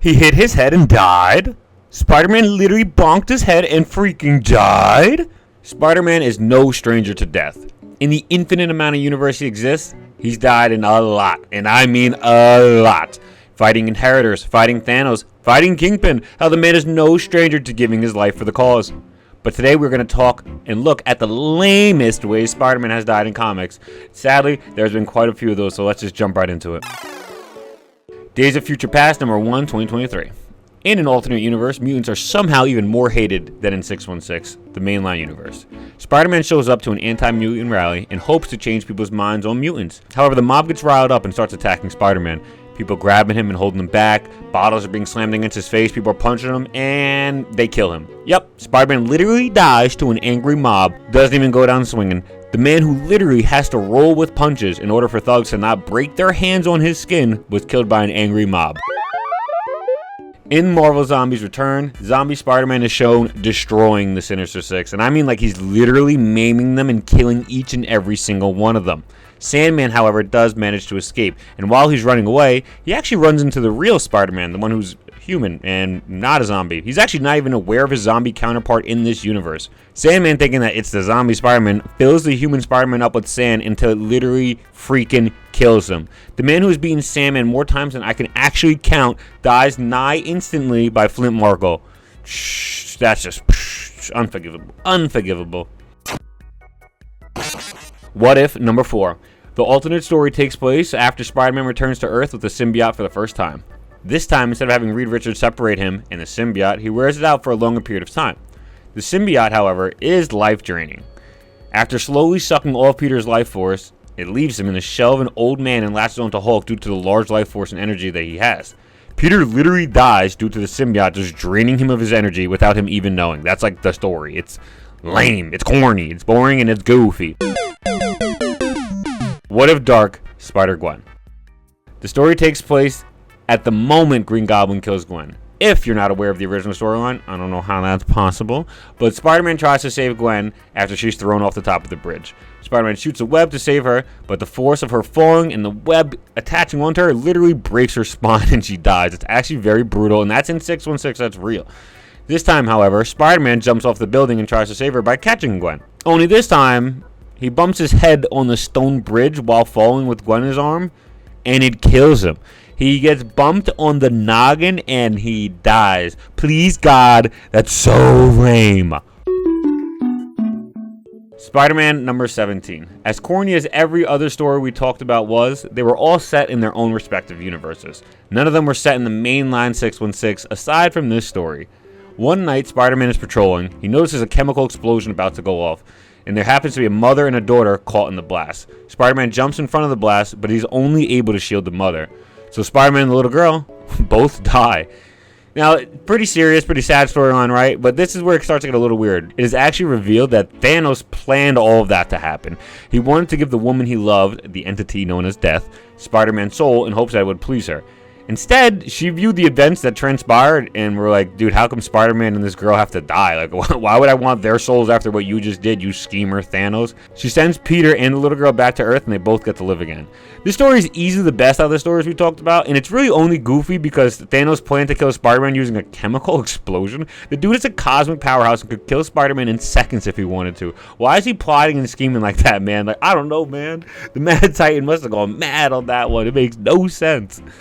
He hit his head and died. Spider-Man literally bonked his head and freaking died. Spider-Man is no stranger to death. In the infinite amount of universe he exists, he's died in a lot, and I mean a lot. Fighting Inheritors, fighting Thanos, fighting Kingpin. Hell, the man is no stranger to giving his life for the cause. But today we're going to talk and look at the lamest ways Spider-Man has died in comics. Sadly, there's been quite a few of those, so let's just jump right into it. Days of Future Past, number 1, 2023. In an alternate universe, mutants are somehow even more hated than in 616, the mainline universe. Spider-Man shows up to an anti-mutant rally and hopes to change people's minds on mutants. However, the mob gets riled up and starts attacking Spider-Man. People grabbing him and holding him back, bottles are being slammed against his face, people are punching him, and they kill him. Yep, Spider-Man literally dies to an angry mob, doesn't even go down swinging. The man who literally has to roll with punches in order for thugs to not break their hands on his skin was killed by an angry mob. In Marvel Zombies Return, zombie Spider-Man is shown destroying the Sinister Six, and I mean like he's literally maiming them and killing each and every single one of them. Sandman, however, does manage to escape, and while he's running away, he actually runs into the real Spider-Man, the one who's human and not a zombie. He's actually not even aware of his zombie counterpart in this universe. Sandman, thinking that it's the zombie Spider-Man, fills the human Spider-Man up with sand until it literally freaking kills him. The man who has beaten Sandman more times than I can actually count dies nigh instantly by Flint Marko. That's just unforgivable. Unforgivable. What if, number 4. The alternate story takes place after Spider-Man returns to Earth with the symbiote for the first time. This time, instead of having Reed Richards separate him and the symbiote, he wears it out for a longer period of time. The symbiote, however, is life-draining. After slowly sucking all of Peter's life force, it leaves him in the shell of an old man and latches onto Hulk due to the large life force and energy that he has. Peter literally dies due to the symbiote just draining him of his energy without him even knowing. That's like the story. It's lame, it's corny, it's boring, and it's goofy. What if Dark SpiderGwen? The story takes place at the moment Green Goblin kills Gwen. If you're not aware of the original storyline, I don't know how that's possible, but Spider-Man tries to save Gwen after she's thrown off the top of the bridge. Spider-Man shoots a web to save her, but the force of her falling and the web attaching onto her literally breaks her spine and she dies. It's actually very brutal, and that's in 616, that's real. This time, however, Spider-Man jumps off the building and tries to save her by catching Gwen. Only this time, he bumps his head on the stone bridge while falling with Gwen in his arm, and it kills him. He gets bumped on the noggin and he dies. Please God, that's so lame. Spider-Man number 17. As corny as every other story we talked about was, they were all set in their own respective universes. None of them were set in the mainline 616 aside from this story. One night, Spider-Man is patrolling. He notices a chemical explosion about to go off, and there happens to be a mother and a daughter caught in the blast. Spider-Man jumps in front of the blast, but he's only able to shield the mother. So Spider-Man and the little girl both die. Now, pretty serious, pretty sad storyline, right? But this is where it starts to get a little weird. It is actually revealed that Thanos planned all of that to happen. He wanted to give the woman he loved, the entity known as Death, Spider-Man's soul in hopes that it would please her. Instead, she viewed the events that transpired and were like, dude, how come Spider-Man and this girl have to die? Like, why would I want their souls after what you just did, you schemer Thanos? She sends Peter and the little girl back to Earth and they both get to live again. This story is easily the best out of the stories we talked about, and it's really only goofy because Thanos planned to kill Spider-Man using a chemical explosion. The dude is a cosmic powerhouse and could kill Spider-Man in seconds if he wanted to. Why is he plotting and scheming like that, man? Like, I don't know, man. The Mad Titan must have gone mad on that one. It makes no sense.